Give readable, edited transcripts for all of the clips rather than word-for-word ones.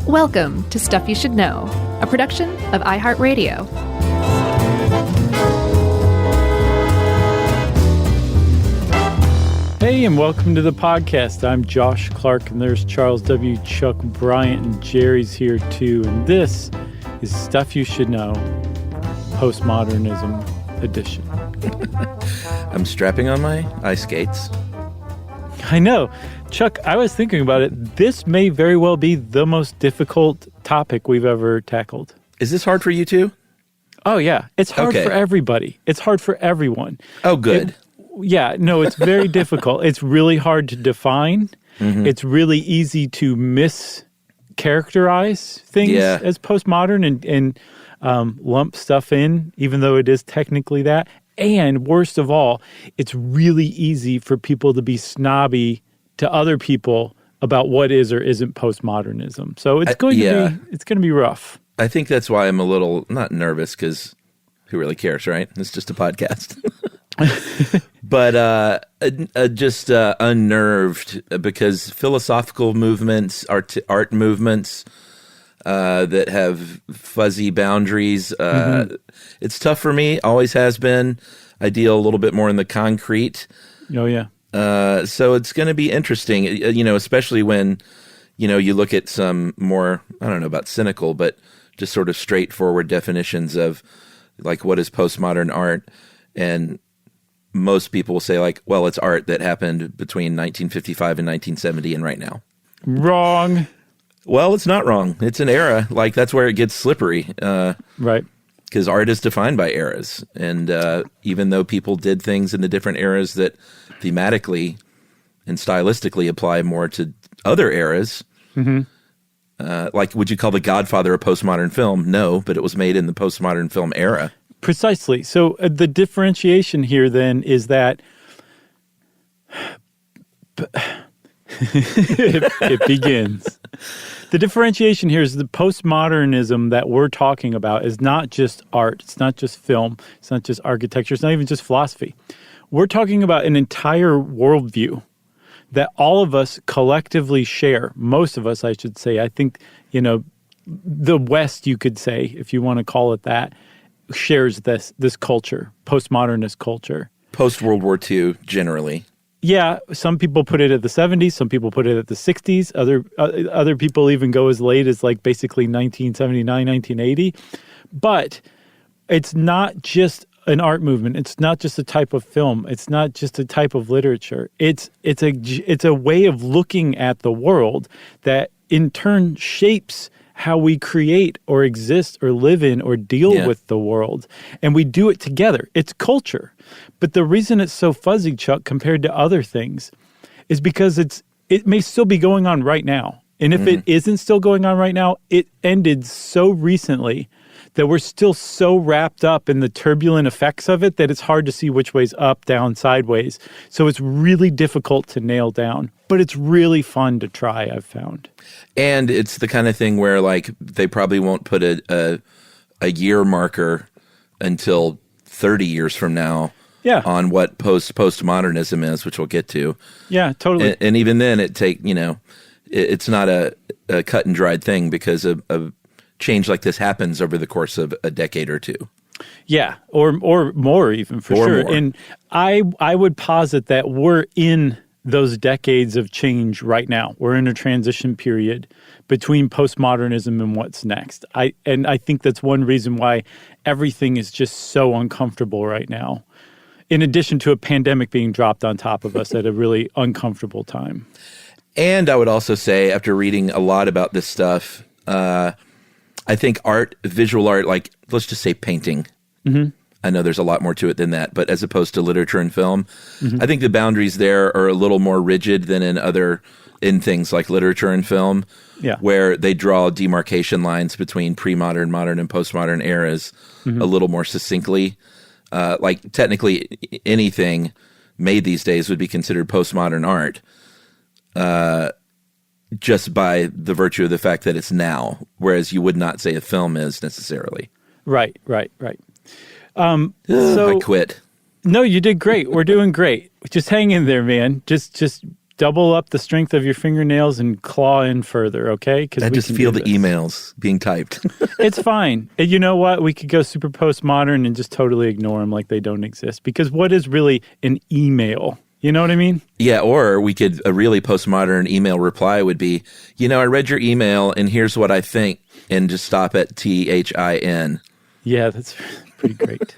Welcome to Stuff You Should Know, a production of iHeartRadio. Hey, and welcome to the podcast. I'm Josh Clark, and there's Charles W. Chuck Bryant, and Jerry's here too. And this is Stuff You Should Know, Postmodernism edition. I'm strapping on my ice skates. I know. Chuck, I was thinking about it. This may very well be the most difficult topic we've ever tackled. Is this hard for you too? Oh, yeah. It's hard for everybody. It's hard for everyone. Oh, good. It's very difficult. It's really hard to define. Mm-hmm. It's really easy to mischaracterize things as postmodern and lump stuff in, even though it is technically that. And worst of all, it's really easy for people to be snobby to other people about what is or isn't postmodernism. So it's going to be rough. I think that's why I'm a little not nervous, because who really cares, right? It's just a podcast. But just unnerved because philosophical movements, art movements that have fuzzy boundaries, it's tough for me, always has been. I deal a little bit more in the concrete. Oh, yeah. So it's going to be interesting, especially when, you look at some more, I don't know about cynical, but just sort of straightforward definitions of like what is postmodern art. And most people will say like, well, it's art that happened between 1955 and 1970 and right now. Wrong. Well, it's not wrong. It's an era. Like that's where it gets slippery. Right. Because art is defined by eras. And even though people did things in the different eras that thematically and stylistically apply more to other eras, like would you call The Godfather a postmodern film? No, but it was made in the postmodern film era. Precisely. So the differentiation here then is that it begins. The differentiation here is the postmodernism that we're talking about is not just art. It's not just film. It's not just architecture. It's not even just philosophy. We're talking about an entire worldview that all of us collectively share. Most of us, I should say. I think, the West, you could say, if you want to call it that, shares this culture, postmodernist culture. Post-World War II, generally. Yeah, some people put it at the 70s, some people put it at the 60s, other people even go as late as like basically 1979, 1980. But it's not just an art movement. It's not just a type of film. It's not just a type of literature. It's a way of looking at the world that in turn shapes how we create or exist or live in or deal with the world. And we do it together. It's culture. But the reason it's so fuzzy, Chuck, compared to other things is because it may still be going on right now. And if it isn't still going on right now, it ended so recently that we're still so wrapped up in the turbulent effects of it that it's hard to see which way's up, down, sideways. So it's really difficult to nail down. But it's really fun to try, I've found. And it's the kind of thing where, like, they probably won't put a year marker until 30 years from now on what postmodernism is, which we'll get to. Yeah, totally. And even then, it's not a cut and dried thing because a change like this happens over the course of a decade or two. Yeah, or more even, for sure. More. And I would posit that we're in those decades of change right now. We're in a transition period between postmodernism and what's next. I think that's one reason why everything is just so uncomfortable right now, in addition to a pandemic being dropped on top of us at a really uncomfortable time. And I would also say, after reading a lot about this stuff, I think art, visual art, like let's just say painting, I know there's a lot more to it than that, but as opposed to literature and film, I think the boundaries there are a little more rigid than in things like literature and film, where they draw demarcation lines between pre-modern, modern, and postmodern eras a little more succinctly. Like technically anything made these days would be considered postmodern art, just by the virtue of the fact that it's now, whereas you would not say a film is necessarily. Right. I quit. No, you did great. We're doing great. Just hang in there, man. Just double up the strength of your fingernails and claw in further, okay? Because I just feel the emails being typed. It's fine. And you know what? We could go super postmodern and just totally ignore them like they don't exist. Because what is really an email? You know what I mean? Yeah, or we could, a really postmodern email reply would be, I read your email and here's what I think, and just stop at THIN. Yeah, that's pretty great.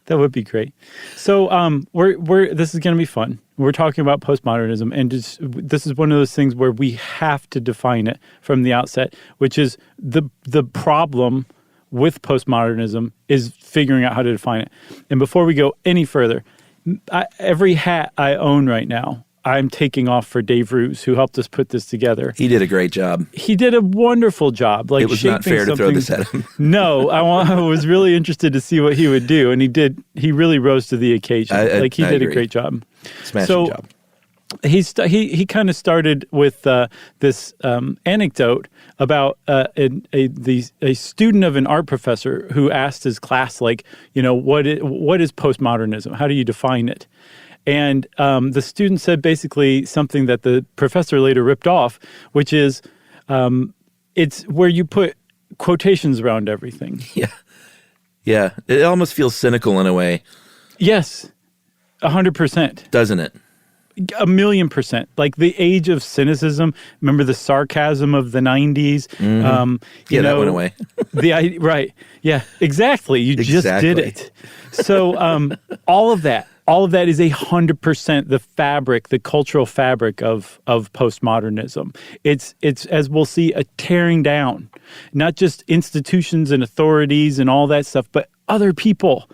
That would be great. So this is going to be fun. We're talking about postmodernism, and this is one of those things where we have to define it from the outset, which is the problem with postmodernism is figuring out how to define it. And before we go any further, every hat I own right now, I'm taking off for Dave Roos, who helped us put this together. He did a great job. He did a wonderful job. Like, it was not fair to throw this at him. No, I was really interested to see what he would do, and he did. He really rose to the occasion. He did a great job. Smashing job. He kind of started with this anecdote about a student of an art professor who asked his class, like, what is postmodernism? How do you define it? And the student said basically something that the professor later ripped off, which is it's where you put quotations around everything. Yeah. Yeah. It almost feels cynical in a way. Yes. 100%. Doesn't it? 1,000,000%. Like the age of cynicism. Remember the sarcasm of the 90s? Mm-hmm. That went away. Right. Yeah, exactly. You just did it. So all of that is 100% the fabric, the cultural fabric of postmodernism. It's as we'll see, a tearing down, not just institutions and authorities and all that stuff, but other people.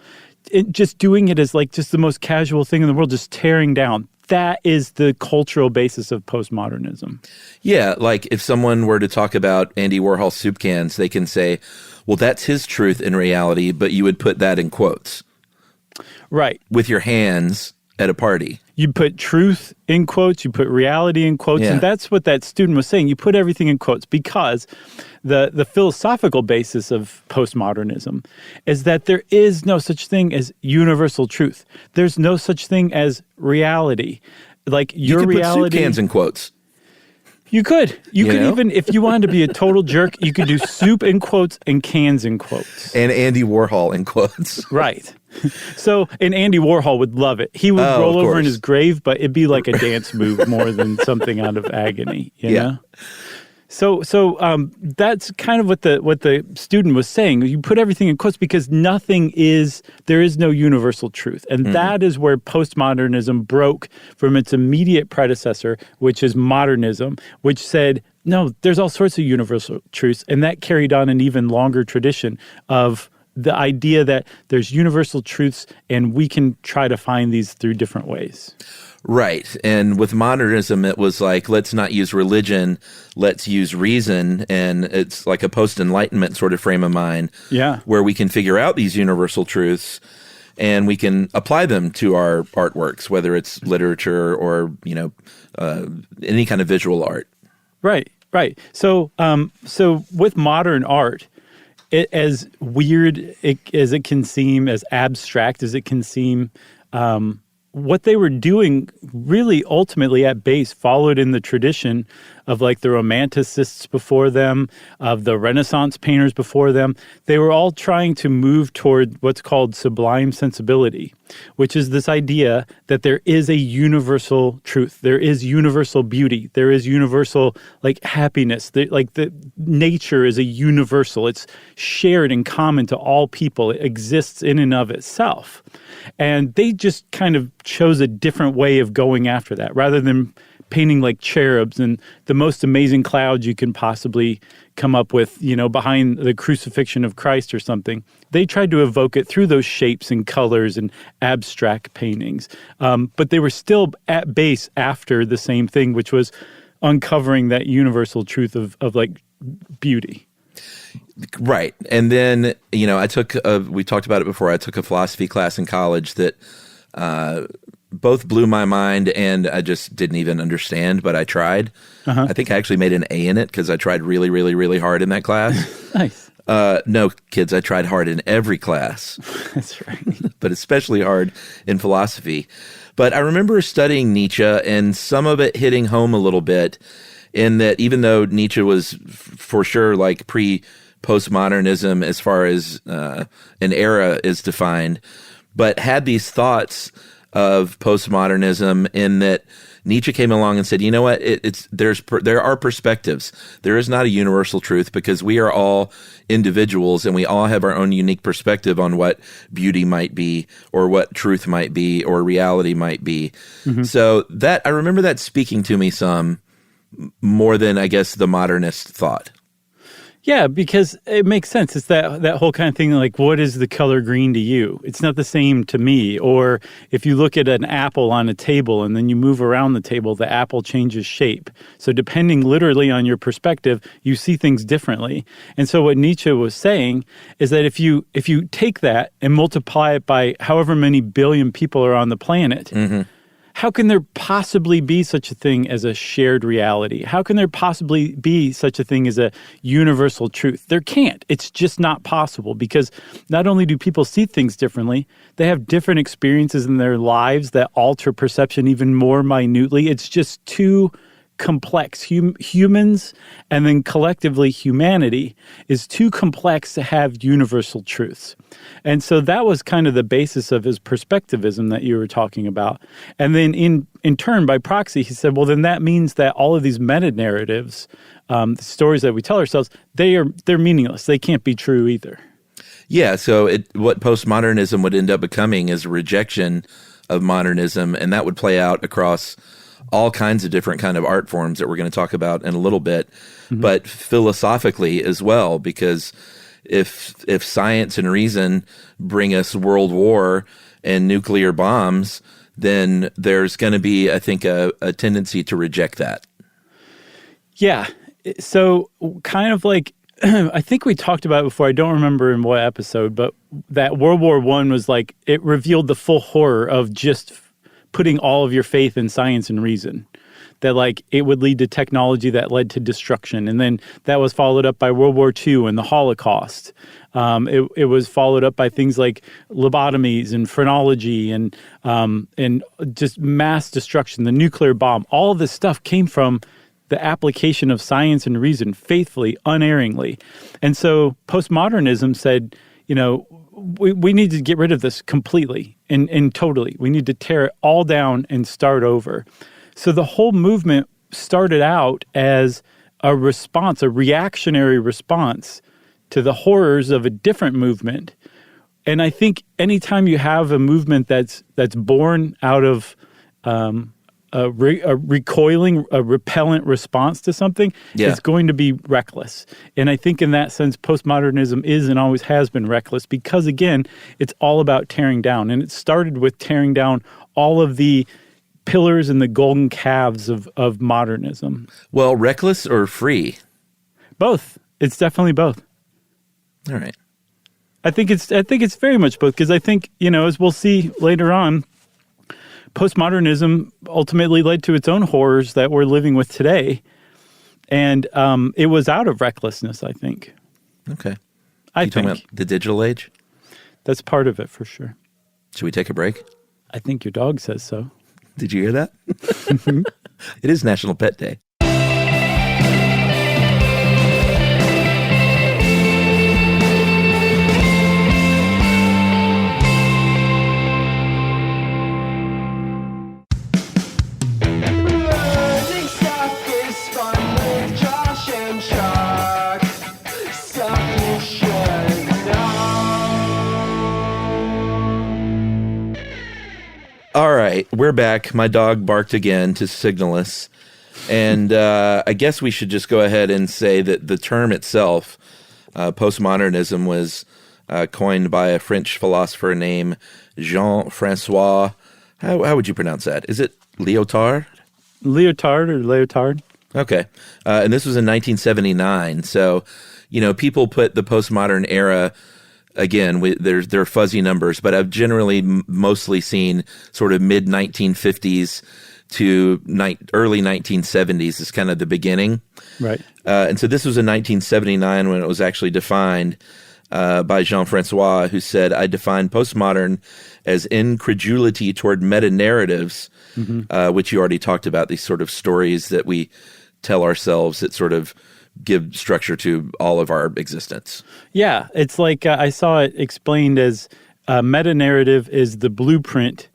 Just doing it as like just the most casual thing in the world, just tearing down. That is the cultural basis of postmodernism. Yeah, like if someone were to talk about Andy Warhol soup cans, they can say, well, that's his truth in reality, but you would put that in quotes. Right. With your hands at a party. You put truth in quotes, you put reality in quotes, and that's what that student was saying. You put everything in quotes because the philosophical basis of postmodernism is that there is no such thing as universal truth. There's no such thing as reality. Like your reality. You could put soup cans in quotes. You could. You could even, if you wanted to be a total jerk, you could do soup in quotes and cans in quotes. And Andy Warhol in quotes. Right. So, and Andy Warhol would love it. He would roll over in his grave, but it'd be like a dance move more than something out of agony, you know? So that's kind of what the student was saying. You put everything in quotes because there is no universal truth. And that is where postmodernism broke from its immediate predecessor, which is modernism, which said, no, there's all sorts of universal truths. And that carried on an even longer tradition of the idea that there's universal truths and we can try to find these through different ways. Right. And with modernism, it was like, let's not use religion, let's use reason. And it's like a post-enlightenment sort of frame of mind where we can figure out these universal truths and we can apply them to our artworks, whether it's literature or, any kind of visual art. Right. So with modern art, as weird as it can seem, as abstract as it can seem, what they were doing really ultimately at base followed in the tradition of like the Romanticists before them, of the Renaissance painters before them. They were all trying to move toward what's called sublime sensibility, which is this idea that there is a universal truth. There is universal beauty. There is universal like happiness. The nature is a universal. It's shared in common to all people. It exists in and of itself. And they just kind of chose a different way of going after that rather than painting like cherubs and the most amazing clouds you can possibly come up with, behind the crucifixion of Christ or something. They tried to evoke it through those shapes and colors and abstract paintings. But they were still at base after the same thing, which was uncovering that universal truth of like beauty. Right. And then, we talked about it before, I took a philosophy class in college that both blew my mind and I just didn't even understand, but I tried. I think I actually made an A in it because I tried really, really, really hard in that class. Nice. No, kids, I tried hard in every class. That's right. But especially hard in philosophy. But I remember studying Nietzsche and some of it hitting home a little bit in that even though Nietzsche was for sure like pre-postmodernism as far as an era is defined, but had these thoughts of postmodernism in that Nietzsche came along and said, you know what, there are perspectives. There is not a universal truth because we are all individuals and we all have our own unique perspective on what beauty might be or what truth might be or reality might be. Mm-hmm. So that I remember that speaking to me some more than I guess the modernist thought. Yeah, because it makes sense. It's that whole kind of thing like, what is the color green to you? It's not the same to me. Or if you look at an apple on a table and then you move around the table, the apple changes shape. So depending literally on your perspective, you see things differently. And so what Nietzsche was saying is that if you take that and multiply it by however many billion people are on the planet, mm-hmm. how can there possibly be such a thing as a shared reality? How can there possibly be such a thing as a universal truth? There can't. It's just not possible because not only do people see things differently, they have different experiences in their lives that alter perception even more minutely. It's just too complex. Humans and then collectively humanity is too complex to have universal truths. And so that was kind of the basis of his perspectivism that you were talking about. And then in turn, by proxy, he said, well, then that means that all of these meta-narratives, the stories that we tell ourselves, they're meaningless. They can't be true either. Yeah, so what postmodernism would end up becoming is a rejection of modernism, and that would play out across all kinds of different kind of art forms that we're going to talk about in a little bit, mm-hmm. but philosophically as well, because if science and reason bring us world war and nuclear bombs, then there's going to be, I think, a tendency to reject that. Yeah. So kind of like, I think we talked about it before, I don't remember in what episode, but that World War I was like, it revealed the full horror of just putting all of your faith in science and reason, that like it would lead to technology that led to destruction. And then that was followed up by World War II and the Holocaust. It was followed up by things like lobotomies and phrenology and just mass destruction, the nuclear bomb. All of this stuff came from the application of science and reason faithfully, unerringly. And so postmodernism said, you know, we need to get rid of this completely and totally. We need to tear it all down and start over. So the whole movement started out as a response, a reactionary response to the horrors of a different movement. And I think anytime you have a movement that's born out of a recoiling, a repellent response to something, it's going to be reckless. And I think in that sense, postmodernism is and always has been reckless because, again, it's all about tearing down. And it started with tearing down all of the pillars and the golden calves of modernism. Well, reckless or free? Both. It's definitely both. All right. I think it's very much both because I think, you know, as we'll see later on, postmodernism ultimately led to its own horrors that we're living with today. And it was out of recklessness, I think. Okay. I think. Talking about the digital age? That's part of it for sure. Should we take a break? I think your dog says so. Did you hear that? It is National Pet Day. All right, we're back. My dog barked again to signal us. And I guess we should just go ahead and say that the term itself, postmodernism, was coined by a French philosopher named Jean-Francois. How would you pronounce that? Is it Lyotard? Lyotard. Okay. And this was in 1979. So, you know, people put the postmodern era, again, there are fuzzy numbers, but I've generally mostly seen sort of mid-1950s to early 1970s is kind of the beginning. Right. And so this was in 1979 when it was actually defined. by Jean-Francois, who said, I define postmodern as incredulity toward meta-narratives, which you already talked about, these sort of stories that we tell ourselves that sort of give structure to all of our existence. Yeah, it's like I saw it explained as meta-narrative is the blueprint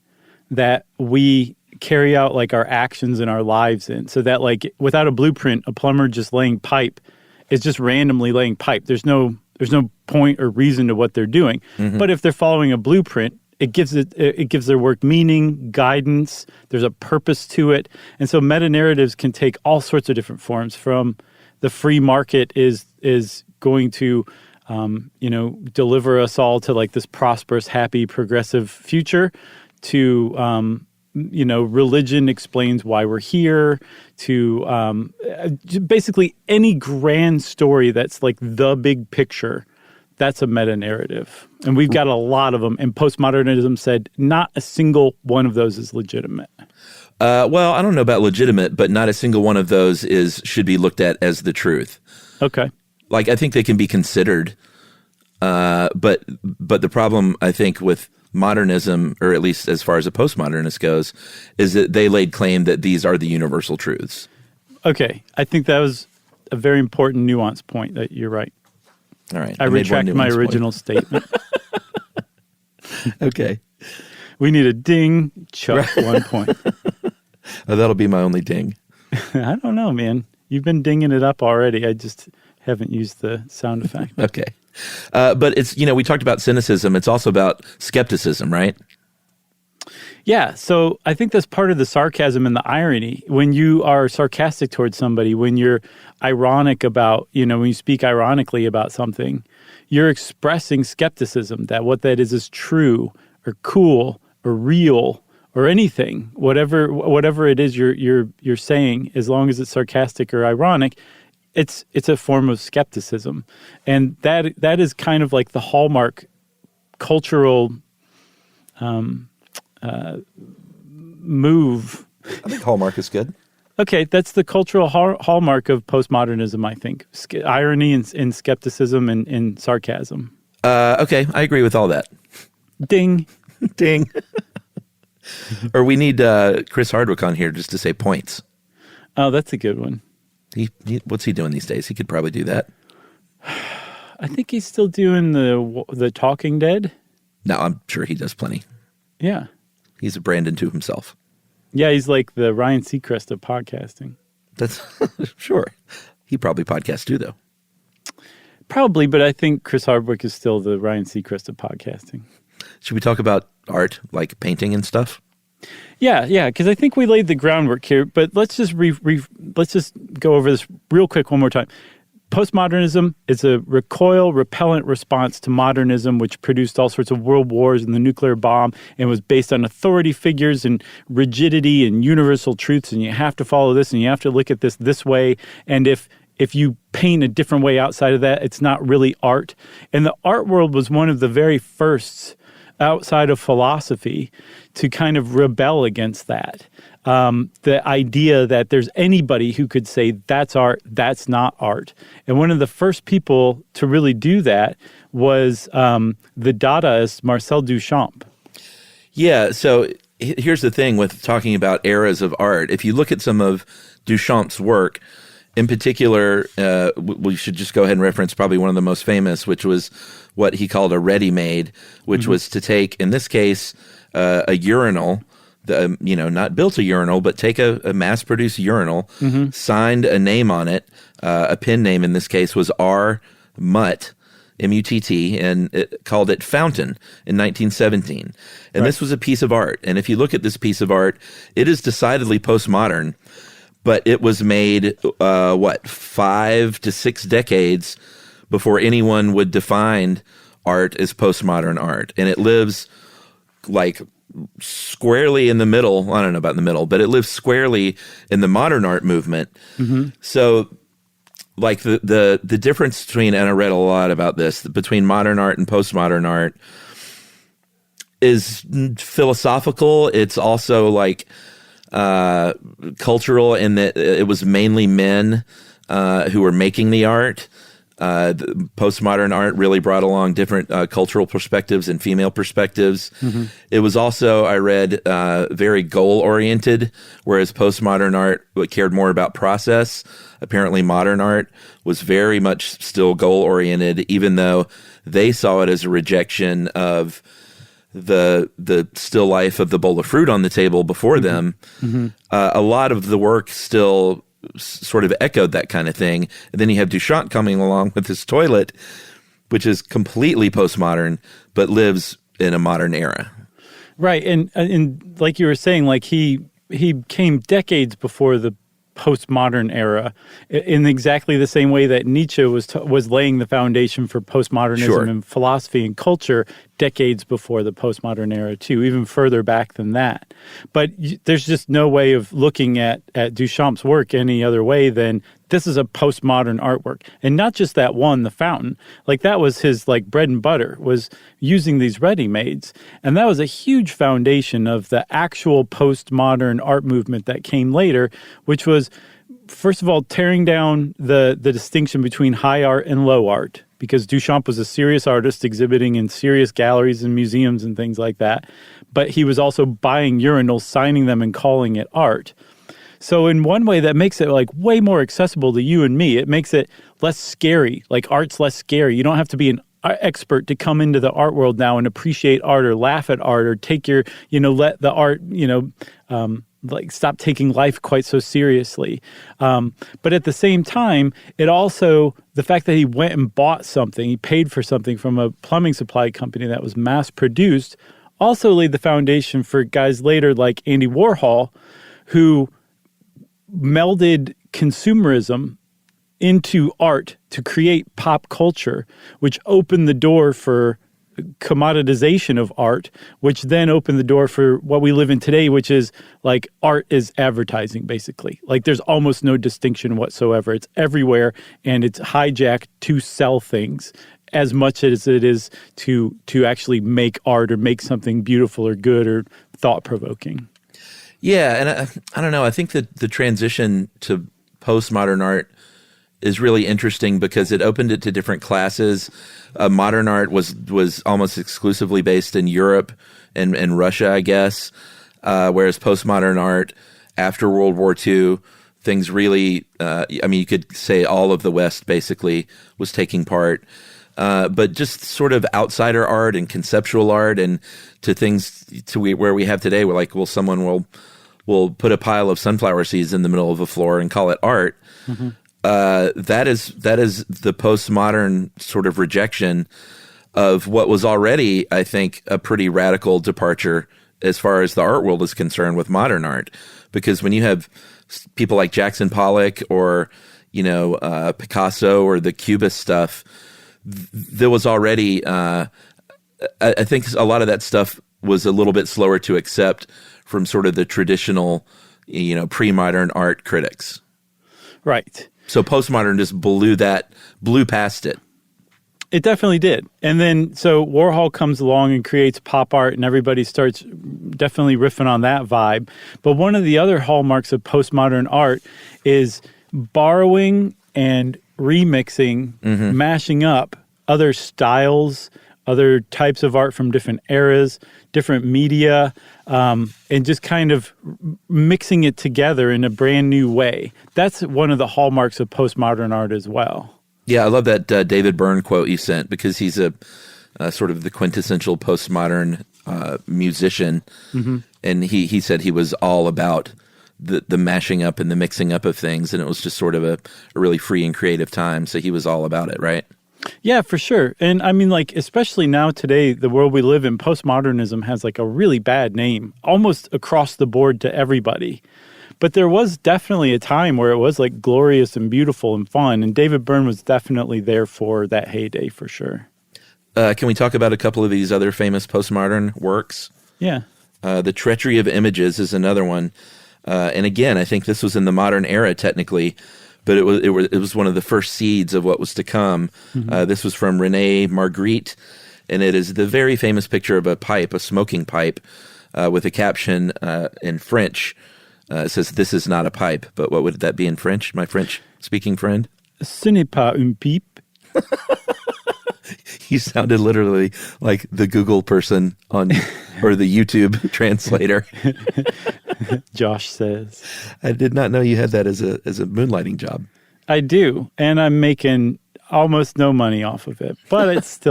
that we carry out like our actions and our lives in. So that like without a blueprint, a plumber just laying pipe is just randomly laying pipe. There's no point or reason to what they're doing. But if they're following a blueprint, it gives their work meaning, guidance. There's a purpose to it. And so meta-narratives can take all sorts of different forms, from the free market is going to deliver us all to like this prosperous, happy, progressive future, to religion explains why we're here, to basically any grand story that's like the big picture. That's a meta-narrative. And we've got a lot of them. And postmodernism said not a single one of those is legitimate. Well, I don't know about legitimate, but not a single one of those should be looked at as the truth. Okay. Like, I think they can be considered, but the problem, I think, with modernism, or at least as far as a postmodernist goes, is that they laid claim that these are the universal truths. Okay. I think that was a very important nuance point that you're right. All right. I retract my original statement. Okay. We need a ding, Chuck, 1 point. Oh, that'll be my only ding. I don't know, man. You've been dinging it up already. I just haven't used the sound effect. Okay. But it's, we talked about cynicism. It's also about skepticism, right? Yeah. So I think that's part of the sarcasm and the irony. When you are sarcastic towards somebody, when you're ironic about, when you speak ironically about something, you're expressing skepticism that what that is true or cool or real or anything, whatever it is you're saying, as long as it's sarcastic or ironic, it's a form of skepticism. And that is kind of like the hallmark cultural move. I think hallmark is good. Okay, that's the cultural hallmark of postmodernism, I think. Irony and skepticism and sarcasm. Okay, I agree with all that. Ding. Ding. Or we need Chris Hardwick on here just to say points. Oh, that's a good one. What's he doing these days? He could probably do that. I think he's still doing the Talking Dead. No, I'm sure he does plenty. Yeah. He's a brand unto himself. Yeah, he's like the Ryan Seacrest of podcasting. That's sure. He probably podcasts too, though. Probably, but I think Chris Hardwick is still the Ryan Seacrest of podcasting. Should we talk about art, like painting and stuff? Yeah, because I think we laid the groundwork here. But let's just let's just go over this real quick one more time. Postmodernism is a recoil-repellent response to modernism, which produced all sorts of world wars and the nuclear bomb, and was based on authority figures and rigidity and universal truths, and you have to follow this, and you have to look at this way, and if you paint a different way outside of that, it's not really art. And the art world was one of the very firsts outside of philosophy to kind of rebel against that. The idea that there's anybody who could say that's art, that's not art. And one of the first people to really do that was the Dadaist Marcel Duchamp. Yeah, so here's the thing with talking about eras of art. If you look at some of Duchamp's work, in particular, we should just go ahead and reference probably one of the most famous, which was what he called a ready-made, which was to take, in this case, a urinal, not built a urinal, but take a mass-produced urinal, signed a name on it, a pen name in this case was R. Mutt, M-U-T-T, and it called it Fountain in 1917. And this was a piece of art. And if you look at this piece of art, it is decidedly postmodern, but it was made, 5 to 6 decades before anyone would define art as postmodern art. And it lives like squarely in the middle. I don't know about in the middle, but it lives squarely in the modern art movement. So like the difference between, and I read a lot about this, between modern art and postmodern art is philosophical. It's also like cultural in that it was mainly men who were making the art. The postmodern art really brought along different cultural perspectives and female perspectives. Mm-hmm. It was also, I read, very goal-oriented, whereas postmodern art cared more about process. Apparently, modern art was very much still goal-oriented, even though they saw it as a rejection of the still life of the bowl of fruit on the table before mm-hmm. them. Mm-hmm. A lot of the work still sort of echoed that kind of thing. And then you have Duchamp coming along with his toilet, which is completely postmodern, but lives in a modern era. Right. And like you were saying, like he came decades before the postmodern era in exactly the same way that Nietzsche was laying the foundation for postmodernism sure. and philosophy and culture decades before the postmodern era too, even further back than that. But there's just no way of looking at Duchamp's work any other way than this is a postmodern artwork. And not just that one, the fountain. Like that was his like bread and butter, was using these ready-mades. And that was a huge foundation of the actual postmodern art movement that came later, which was, first of all, tearing down the distinction between high art and low art, because Duchamp was a serious artist exhibiting in serious galleries and museums and things like that. But he was also buying urinals, signing them, and calling it art. So in one way, that makes it like way more accessible to you and me. It makes it less scary. Like art's less scary. You don't have to be an expert to come into the art world now and appreciate art or laugh at art or take your, let the art, like stop taking life quite so seriously. But at the same time, it also, the fact that he went and bought something, he paid for something from a plumbing supply company that was mass produced, also laid the foundation for guys later like Andy Warhol, who melded consumerism into art to create pop culture, which opened the door for commoditization of art, which then opened the door for what we live in today, which is like art is advertising, basically. Like there's almost no distinction whatsoever. It's everywhere, and it's hijacked to sell things as much as it is to actually make art or make something beautiful or good or thought-provoking. Yeah, and I don't know. I think that the transition to postmodern art is really interesting because it opened it to different classes. Modern art was almost exclusively based in Europe and Russia, I guess, whereas postmodern art after World War II, things really, you could say all of the West basically was taking part. But just sort of outsider art and conceptual art and to things where we have today, we're like, well, someone will put a pile of sunflower seeds in the middle of a floor and call it art. Mm-hmm. That is the postmodern sort of rejection of what was already, I think, a pretty radical departure as far as the art world is concerned with modern art. Because when you have people like Jackson Pollock or, Picasso or the Cubist stuff, there was already, I think a lot of that stuff was a little bit slower to accept from sort of the traditional, pre-modern art critics. Right. So postmodern just blew past it. It definitely did. And then, so Warhol comes along and creates pop art, and everybody starts definitely riffing on that vibe. But one of the other hallmarks of postmodern art is borrowing and remixing, mm-hmm. mashing up other styles, other types of art from different eras, different media, and just kind of mixing it together in a brand new way. That's one of the hallmarks of postmodern art as well. Yeah, I love that David Byrne quote you sent because he's a sort of the quintessential postmodern musician. Mm-hmm. And he said he was all about the mashing up and the mixing up of things, and it was just sort of a really free and creative time. So he was all about it, right? Yeah, for sure. And I mean, like, especially now today, the world we live in, postmodernism has like a really bad name, almost across the board to everybody. But there was definitely a time where it was like glorious and beautiful and fun. And David Byrne was definitely there for that heyday for sure. Can we talk about a couple of these other famous postmodern works? Yeah. The Treachery of Images is another one. And again, I think this was in the modern era technically, but it was one of the first seeds of what was to come. Mm-hmm. This was from René Magritte, and it is the very famous picture of a pipe, a smoking pipe, with a caption in French. It says, "This is not a pipe," but what would that be in French, my French-speaking friend? Ce n'est pas une pipe. You sounded literally like the Google person or the YouTube translator. Josh says. I did not know you had that as a moonlighting job. I do, and I'm making almost no money off of it, but it's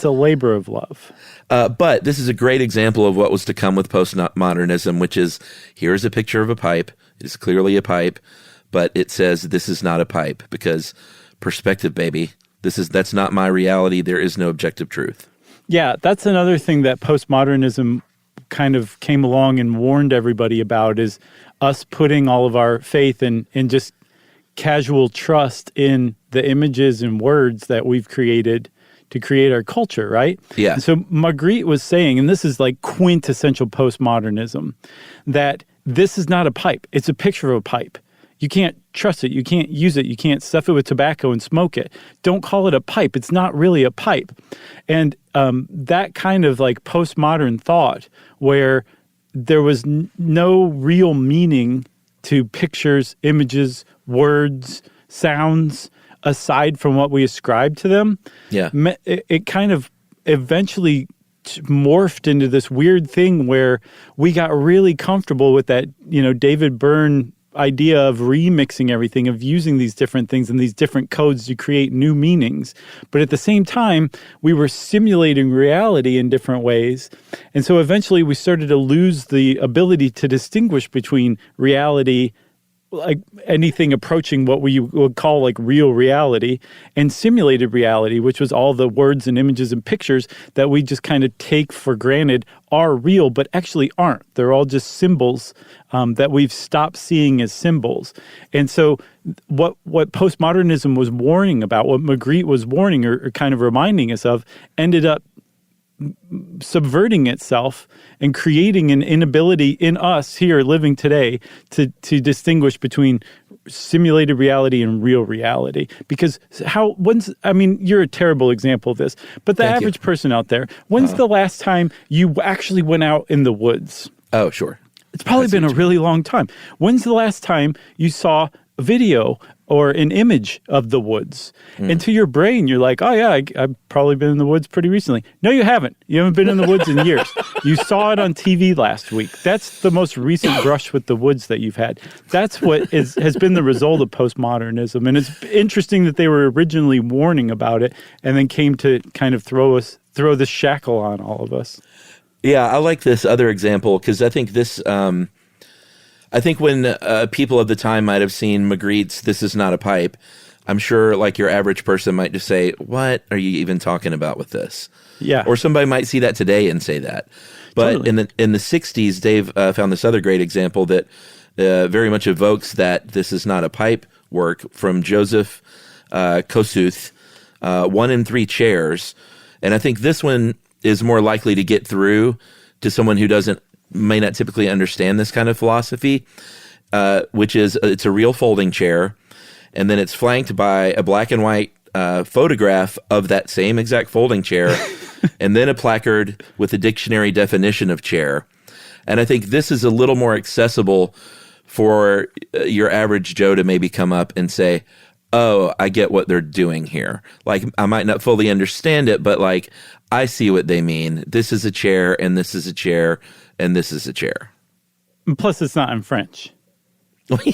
a labor of love. But this is a great example of what was to come with postmodernism, which is, here's a picture of a pipe. It is clearly a pipe, but it says this is not a pipe because perspective, baby. That's not my reality. There is no objective truth. Yeah, that's another thing that postmodernism kind of came along and warned everybody about, is us putting all of our faith in just casual trust in the images and words that we've created to create our culture, right? Yeah. And so Magritte was saying, and this is like quintessential postmodernism, that this is not a pipe. It's a picture of a pipe. You can't trust it. You can't use it. You can't stuff it with tobacco and smoke it. Don't call it a pipe. It's not really a pipe. And that kind of like postmodern thought where there was no real meaning to pictures, images, words, sounds, aside from what we ascribe to them. Yeah. It kind of eventually morphed into this weird thing where we got really comfortable with that, David Byrne idea of remixing everything, of using these different things and these different codes to create new meanings. But at the same time, we were simulating reality in different ways. And so eventually we started to lose the ability to distinguish between reality, like anything approaching what we would call like real reality, and simulated reality, which was all the words and images and pictures that we just kind of take for granted are real, but actually aren't. They're all just symbols that we've stopped seeing as symbols. And so what postmodernism was warning about, what Magritte was warning or kind of reminding us of, ended up subverting itself and creating an inability in us here living today to distinguish between simulated reality and real reality. Because you're a terrible example of this, but the average person out there, when's the last time you actually went out in the woods? Oh, sure. It's probably been a really long time. When's the last time you saw a video or an image of the woods? And to your brain, you're like, oh yeah, I've probably been in the woods pretty recently. No, you haven't. You haven't been in the woods in years. You saw it on TV last week. That's the most recent brush with the woods that you've had. That's what has been the result of postmodernism. And it's interesting that they were originally warning about it and then came to kind of throw this shackle on all of us. Yeah, I like this other example because I think this, I think when people of the time might have seen Magritte's "This is not a pipe," I'm sure like your average person might just say, "What are you even talking about with this?" Yeah. Or somebody might see that today and say that. But totally. in the 60s, Dave found this other great example that very much evokes that "This is not a pipe" work from Joseph Kosuth, 1 in 3 chairs. And I think this one is more likely to get through to someone who may not typically understand this kind of philosophy, which is it's a real folding chair, and then it's flanked by a black and white photograph of that same exact folding chair, and then a placard with a dictionary definition of chair. And I think this is a little more accessible for your average Joe to maybe come up and say, oh, I get what they're doing here. Like, I might not fully understand it, but like, I see what they mean. This is a chair, and this is a chair, and this is a chair. Plus, it's not in French.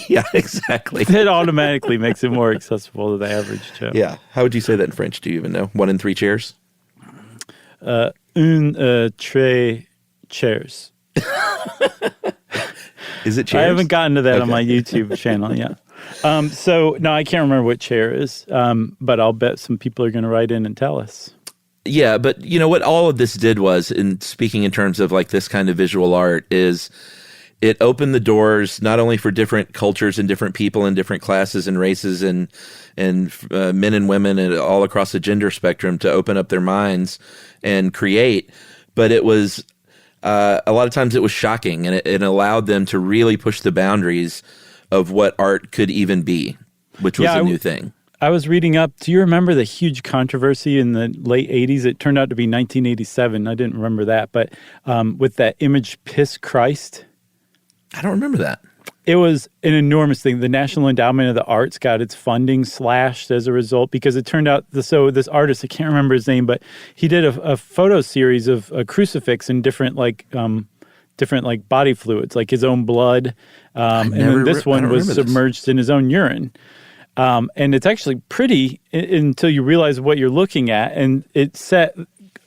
Yeah, exactly. It automatically makes it more accessible to the average Joe. Yeah. How would you say that in French? Do you even know? 1 in 3 chairs? Une, tres chairs. Is it chairs? I haven't gotten to that on my YouTube channel yet. So, no, I can't remember what chair is, but I'll bet some people are going to write in and tell us. Yeah, but you know what all of this did was, in speaking in terms of like this kind of visual art, is it opened the doors not only for different cultures and different people and different classes and races and men and women and all across the gender spectrum to open up their minds and create, but it was a lot of times it was shocking, and it allowed them to really push the boundaries of what art could even be, which was a new thing. I was reading up. Do you remember the huge controversy in the late 80s? It turned out to be 1987. I didn't remember that. But with that image, Piss Christ. I don't remember that. it was an enormous thing. The National Endowment of the Arts got its funding slashed as a result because it turned out, so this artist, I can't remember his name, but he did a photo series of a crucifix in different body fluids, like his own blood. And then this one was submerged in his own urine. And it's actually pretty until you realize what you're looking at. And it set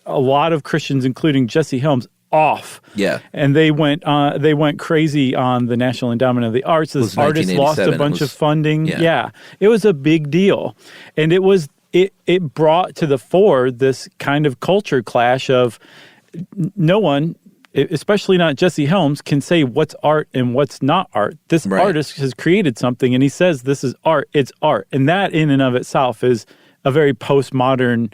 a lot of Christians, including Jesse Helms, off. Yeah. And they went crazy on the National Endowment of the Arts. This artist lost a bunch of funding. Yeah. It was a big deal. And it brought to the fore this kind of culture clash of no one, especially not Jesse Helms, can say what's art and what's not art. This artist has created something and he says this is art, it's art. And that in and of itself is a very postmodern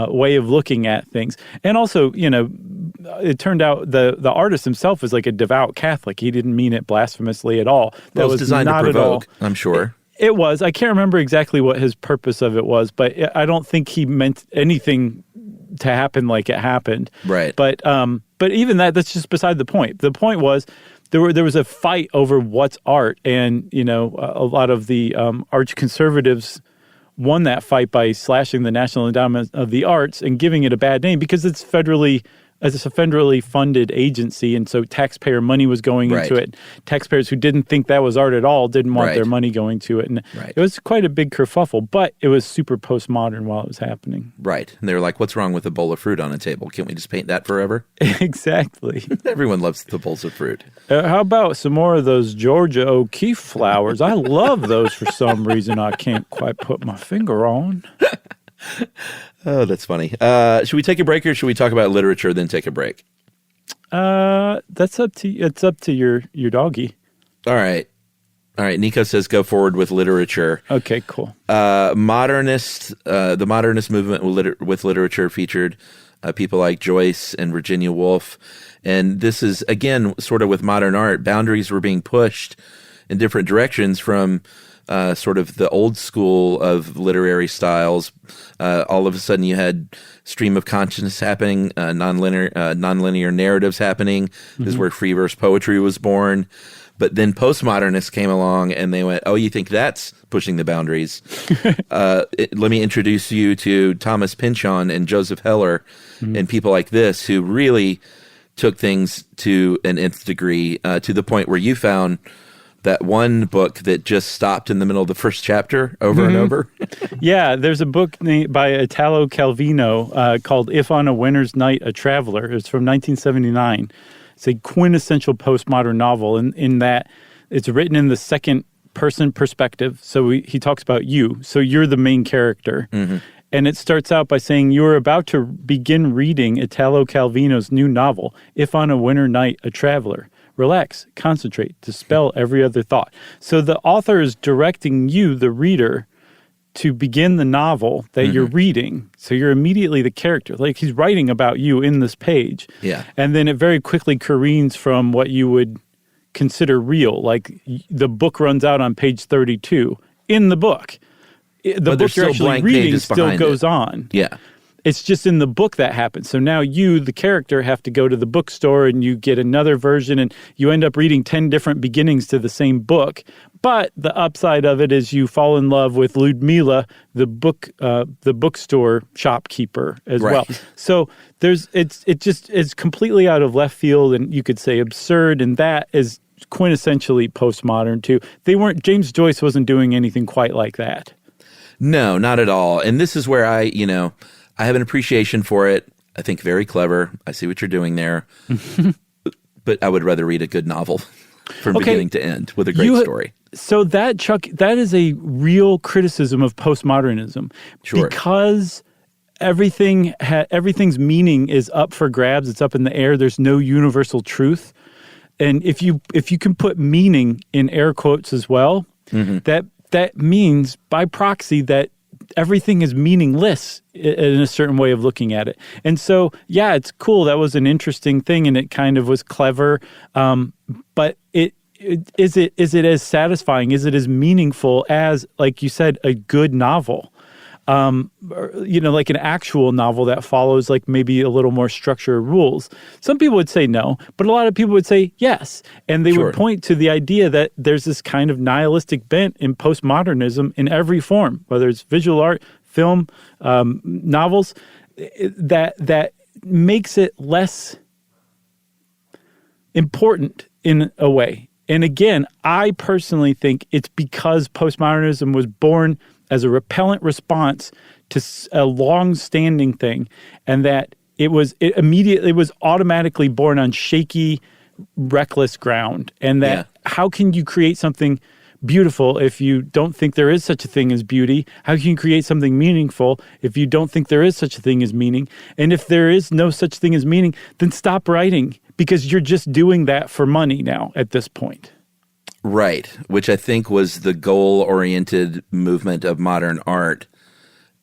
way of looking at things. And also, it turned out the artist himself was like a devout Catholic. He didn't mean it blasphemously at all. That was designed to provoke, I'm sure. It was. I can't remember exactly what his purpose of it was, but I don't think he meant anything to happen like it happened. Right. But even that's just beside the point. The point was there was a fight over what's art, and a lot of the arch conservatives won that fight by slashing the National Endowment of the Arts and giving it a bad name because it's a federally funded agency, and so taxpayer money was going into it. Taxpayers who didn't think that was art at all didn't want their money going to it. And it was quite a big kerfuffle, but it was super postmodern while it was happening. Right. And they were like, what's wrong with a bowl of fruit on a table? Can't we just paint that forever? Exactly. Everyone loves the bowls of fruit. How about some more of those Georgia O'Keeffe flowers? I love those for some reason I can't quite put my finger on. Oh, that's funny. Should we take a break or should we talk about literature then take a break? That's up to you. It's up to your doggy. All right. Nico says go forward with literature. Okay, cool. The modernist movement with literature featured people like Joyce and Virginia Woolf. And this is, again, sort of with modern art, boundaries were being pushed in different directions from sort of the old school of literary styles. All of a sudden you had stream of consciousness happening, nonlinear narratives happening. This is where free verse poetry was born. But then postmodernists came along and they went, oh, you think that's pushing the boundaries? Let me introduce you to Thomas Pynchon and Joseph Heller and people like this who really took things to an nth degree, to the point where you found that one book that just stopped in the middle of the first chapter over and over. Yeah, there's a book by Italo Calvino called If on a Winter's Night, a Traveler. It's from 1979. It's a quintessential postmodern novel in that it's written in the second person perspective. So he talks about you. So you're the main character. And it starts out by saying, you are about to begin reading Italo Calvino's new novel, If on a Winter Night, a Traveler. Relax, concentrate, dispel every other thought. So the author is directing you, the reader, to begin the novel that you're reading. So you're immediately the character. Like he's writing about you in this page. Yeah. And then it very quickly careens from what you would consider real. Like the book runs out on page 32 in the book. The book you're actually reading still goes on. Yeah. It's just in the book that happens. So now you, the character, have to go to the bookstore and you get another version and you end up reading 10 different beginnings to the same book. But the upside of it is you fall in love with Ludmila, the bookstore shopkeeper as well. So it's completely out of left field and you could say absurd, and that is quintessentially postmodern too. James Joyce wasn't doing anything quite like that. No, not at all. And this is where I have an appreciation for it. I think very clever. I see what you're doing there. But I would rather read a good novel from beginning to end with a great story. So that, Chuck, that is a real criticism of postmodernism. Sure. Because everything's meaning is up for grabs. It's up in the air. There's no universal truth. And if you can put meaning in air quotes as well, that means by proxy that everything is meaningless in a certain way of looking at it. And so, yeah, it's cool. That was an interesting thing, and it kind of was clever. But is it as satisfying? Is it as meaningful as, like you said, a good novel? like an actual novel that follows like maybe a little more structure or rules. Some people would say no, but a lot of people would say yes. And they would point to the idea that there's this kind of nihilistic bent in postmodernism in every form, whether it's visual art, film, novels, that makes it less important in a way. And again, I personally think it's because postmodernism was born as a repellent response to a long-standing thing, and that it was automatically born on shaky, reckless ground. And that how can you create something beautiful if you don't think there is such a thing as beauty? How can you create something meaningful if you don't think there is such a thing as meaning? And if there is no such thing as meaning, then stop writing, because you're just doing that for money now at this point. Right, which I think was the goal-oriented movement of modern art.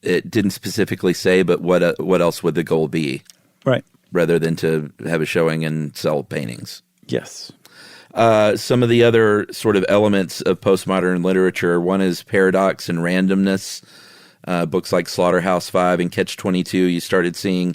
It didn't specifically say, but what else would the goal be? Right. Rather than to have a showing and sell paintings. Yes. Some of the other sort of elements of postmodern literature, one is paradox and randomness. Books like Slaughterhouse-Five and Catch-22, you started seeing...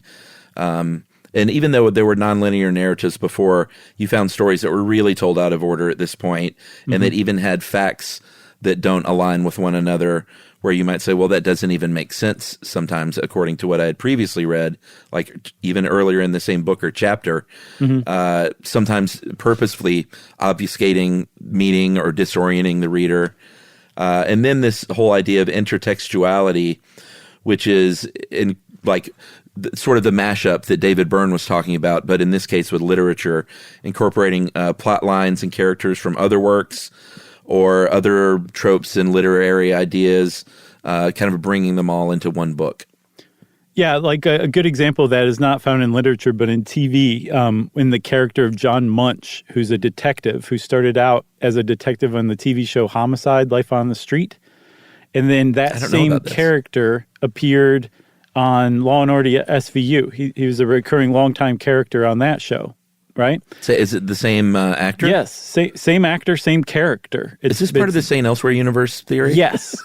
and even though there were nonlinear narratives before, you found stories that were really told out of order at this point, and that even had facts that don't align with one another, where you might say, well, that doesn't even make sense sometimes according to what I had previously read, like even earlier in the same book or chapter, sometimes purposefully obfuscating meaning or disorienting the reader. And then this whole idea of intertextuality, which is sort of the mashup that David Byrne was talking about, but in this case with literature, incorporating plot lines and characters from other works or other tropes and literary ideas, kind of bringing them all into one book. Yeah, like a good example of that is not found in literature, but in TV, in the character of John Munch, who's a detective who started out as a detective on the TV show Homicide: Life on the Street. And then that same character appeared on Law & Order SVU. He was a recurring longtime character on that show, right? So is it the same actor? Yes, same actor, same character. Is this part of the St. Elsewhere universe theory? Yes.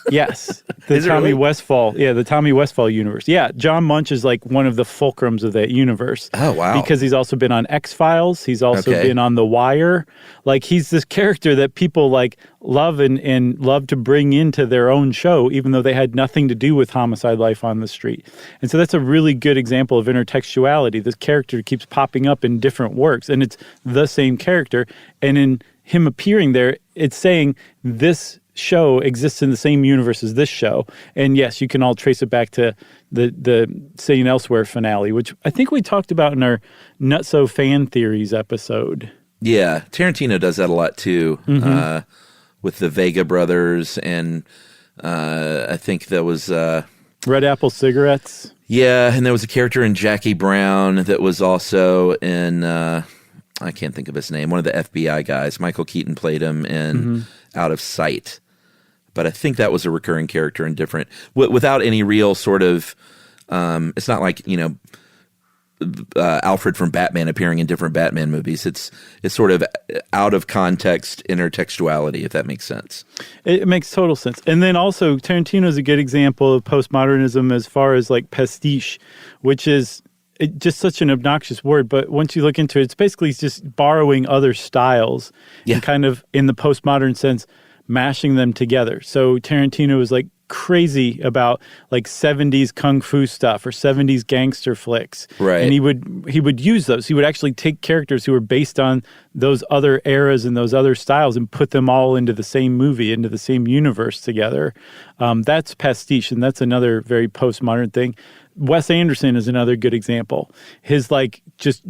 The Tommy Westphall, the Tommy Westphall universe. Yeah, John Munch is like one of the fulcrums of that universe. Oh, wow. Because he's also been on X-Files. He's also been on The Wire. Like, he's this character that people like love and love to bring into their own show, even though they had nothing to do with Homicide: Life on the Street. And so that's a really good example of intertextuality. This character keeps popping up in different works, and it's the same character. And in him appearing there, it's saying this show exists in the same universe as this show. And yes, you can all trace it back to the St. Elsewhere finale, which I think we talked about in our Nutso Fan Theories episode. Yeah, Tarantino does that a lot too, with the Vega brothers, and I think that was... Red Apple Cigarettes. Yeah, and there was a character in Jackie Brown that was also in... I can't think of his name. One of the FBI guys. Michael Keaton played him in Out of Sight. But I think that was a recurring character in different... without any real sort of... it's not like, Alfred from Batman appearing in different Batman movies. It's sort of out of context intertextuality, if that makes sense. It makes total sense. And then also Tarantino is a good example of postmodernism as far as like pastiche, which is just such an obnoxious word. But once you look into it, it's basically just borrowing other styles and kind of in the postmodern sense, mashing them together. So Tarantino was like crazy about like 70s kung fu stuff or 70s gangster flicks. Right. And he would use those. He would actually take characters who were based on those other eras and those other styles and put them all into the same movie, into the same universe together. That's pastiche, and that's another very postmodern thing. Wes Anderson is another good example. His like just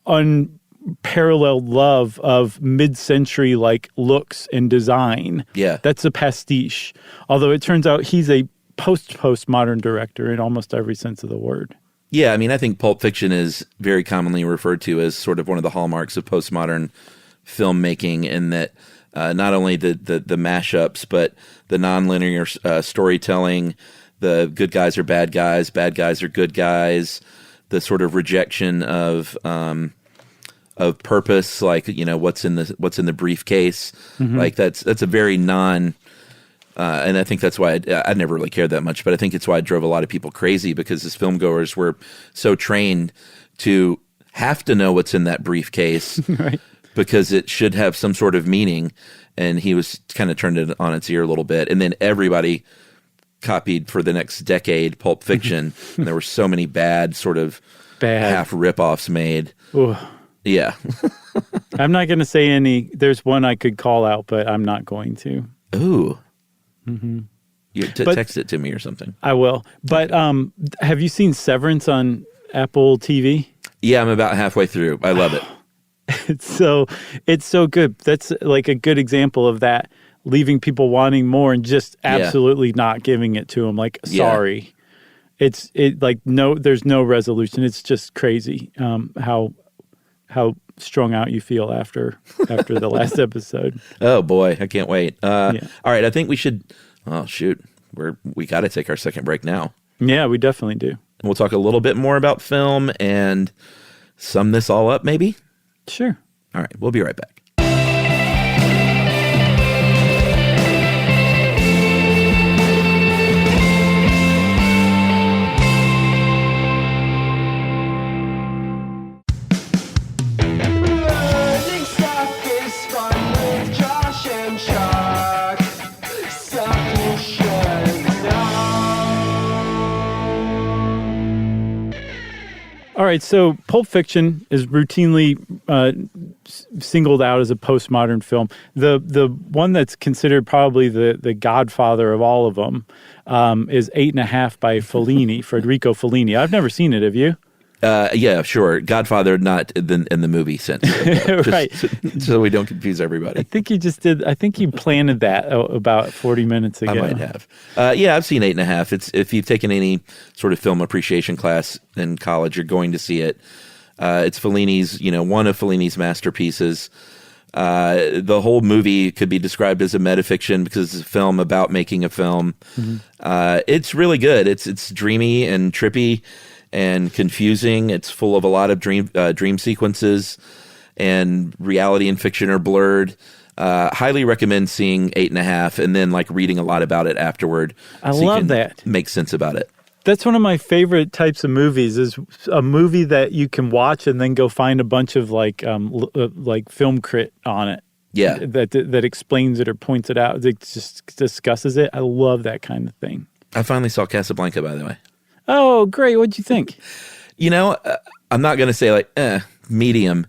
unparalleled love of mid-century like looks and design. Yeah. That's a pastiche. Although it turns out he's a postmodern director in almost every sense of the word. Yeah, I mean, I think Pulp Fiction is very commonly referred to as sort of one of the hallmarks of postmodern filmmaking, in that not only the mashups, but the nonlinear storytelling, the good guys are bad guys are good guys, the sort of rejection of purpose, like what's in the briefcase, like that's a very And I think that's why I never really cared that much, but I think it's why it drove a lot of people crazy, because as filmgoers were so trained to have to know what's in that briefcase Right. because it should have some sort of meaning. And he was kind of turned it on its ear a little bit. And then everybody copied for the next decade Pulp Fiction. And there were so many bad sort of half ripoffs made. Ooh. Yeah. I'm not going to say any. There's one I could call out, but I'm not going to. Ooh. You text it to me or something. I will. But have you seen Severance on Apple TV? Yeah, I'm about halfway through. I love it. It's so good. That's like a good example of that, leaving people wanting more and just absolutely not giving it to them. Like, sorry. There's no resolution. It's just crazy how strung out you feel after the last episode. Oh boy, I can't wait. All right, I think we should. Oh shoot, we got to take our second break now. Yeah, we definitely do. And we'll talk a little bit more about film and sum this all up, maybe. Sure. All right, we'll be right back. All right, so Pulp Fiction is routinely singled out as a postmodern film. The one that's considered probably the godfather of all of them is 8.5 by Fellini, Federico Fellini. I've never seen it. Have you? Yeah, sure. Godfather, not in the movie sense. Right. So we don't confuse everybody. I think you just did. I think you planted that about 40 minutes ago. I might have. Yeah, I've seen 8.5. It's if you've taken any sort of film appreciation class in college, you're going to see it. It's Fellini's, one of Fellini's masterpieces. The whole movie could be described as a metafiction because it's a film about making a film. Mm-hmm. It's really good. It's dreamy and trippy and confusing. It's full of a lot of dream sequences, and reality and fiction are blurred. Highly recommend seeing 8.5 and then reading a lot about it afterward. I love that. Make sense about it. That's one of my favorite types of movies, is a movie that you can watch and then go find a bunch of film crit on it. Yeah. That explains it or points it out. It just discusses it. I love that kind of thing. I finally saw Casablanca, by the way. Oh, great. What'd you think? I'm not going to say medium.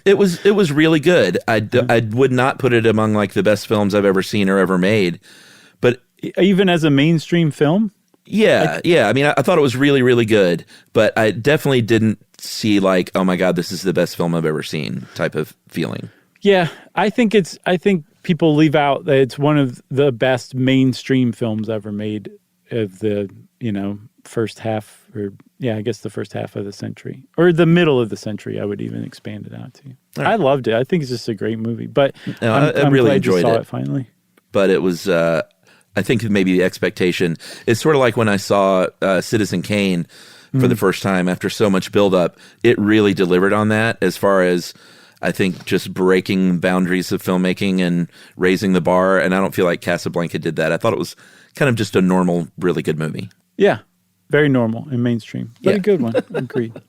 It was really good. I would not put it among the best films I've ever seen or ever made. But even as a mainstream film? Yeah. I mean, I thought it was really, really good, but I definitely didn't see oh my God, this is the best film I've ever seen type of feeling. Yeah. I think people leave out that it's one of the best mainstream films ever made of the, first half, or I guess the first half of the century, or the middle of the century. I would even expand it out to. Right. I loved it. I think it's just a great movie. But I'm really glad enjoyed you saw it. it finally. But it was, I think maybe the expectation is sort of like when I saw Citizen Kane for the first time after so much buildup. It really delivered on that, as far as I think just breaking boundaries of filmmaking and raising the bar. And I don't feel like Casablanca did that. I thought it was kind of just a normal, really good movie. Yeah. Very normal and mainstream, but a good one. Agreed.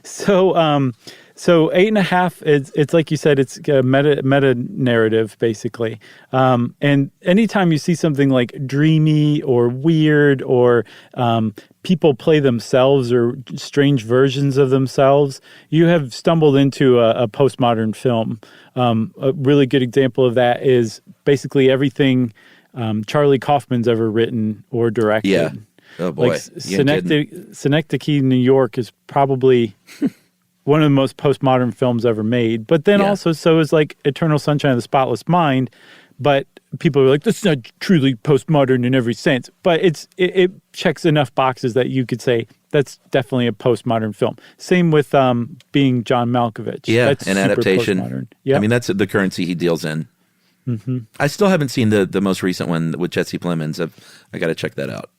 So 8.5, it's like you said, it's a meta narrative, basically. And anytime you see something dreamy or weird, or people play themselves or strange versions of themselves, you have stumbled into a postmodern film. A really good example of that is basically everything Charlie Kaufman's ever written or directed. Yeah. Oh boy. Synecdoche, New York is probably one of the most postmodern films ever made. But then also, so is Eternal Sunshine of the Spotless Mind. But people are like, that's not truly postmodern in every sense. But it checks enough boxes that you could say that's definitely a postmodern film. Same with being John Malkovich. Yeah, that's an adaptation. Yep. I mean, that's the currency he deals in. Mm-hmm. I still haven't seen the most recent one with Jesse Plemons. I got to check that out.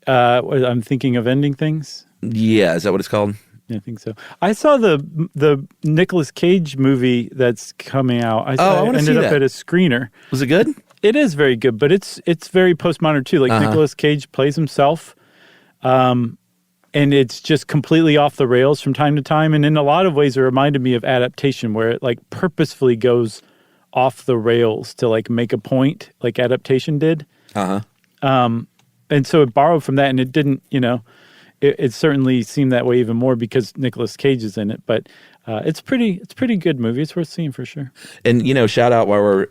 I'm thinking of Ending Things. Yeah, is that what it's called? Yeah, I think so. I saw the Nicolas Cage movie that's coming out. I ended up at a screener. Was it good? It is very good, but it's very postmodern too. Like Nicolas Cage plays himself, and it's just completely off the rails from time to time. And in a lot of ways, it reminded me of Adaptation, where it like purposefully goes off the rails to like make a point, like Adaptation did. And so it borrowed from that, and it didn't. It certainly seemed that way even more because Nicolas Cage is in it, but. It's pretty good movie. It's worth seeing for sure. And, shout out while we're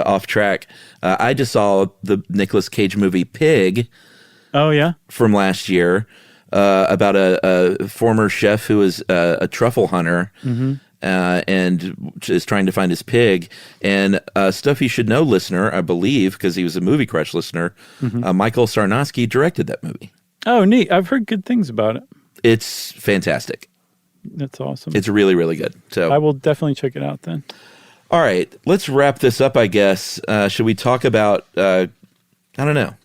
off track. I just saw the Nicolas Cage movie Pig. Oh, yeah? From last year about a former chef who is a truffle hunter and is trying to find his pig. And Stuff You Should Know listener, I believe, because he was a Movie Crush listener, Michael Sarnowski directed that movie. Oh, neat. I've heard good things about it. It's fantastic. That's awesome. It's really, really good. So I will definitely check it out then. All right, let's wrap this up, I guess. Should we talk about,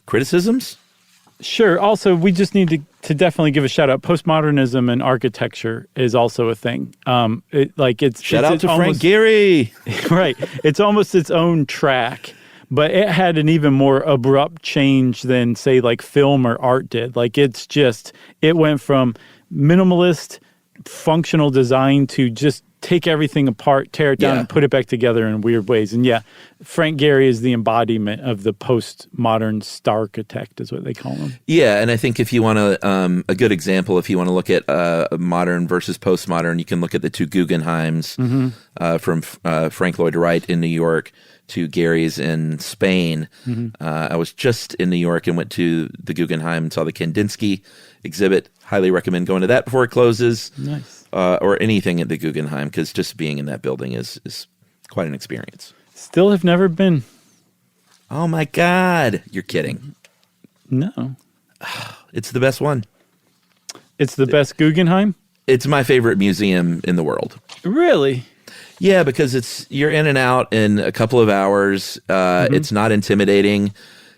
criticisms? Sure. Also, we just need to definitely give a shout out. Postmodernism and architecture is also a thing. Shout out to Frank Gehry. Right. It's almost its own track, but it had an even more abrupt change than, say, like film or art did. Like it went from minimalist functional design to just take everything apart, tear it down, and put it back together in weird ways. And Frank Gehry is the embodiment of the postmodern star-architect, is what they call him. Yeah, and I think if you want to, a good example, if you want to look at modern versus postmodern, you can look at the two Guggenheims from Frank Lloyd Wright in New York to Gehry's in Spain. I was just in New York and went to the Guggenheim and saw the Kandinsky exhibit. Highly recommend going to that before it closes. Nice. Or anything at the Guggenheim, because just being in that building is quite an experience. Still have never been. Oh my God. You're kidding. No. It's the best one. It's the best Guggenheim? It's my favorite museum in the world. Really? Yeah, because you're in and out in a couple of hours. It's not intimidating.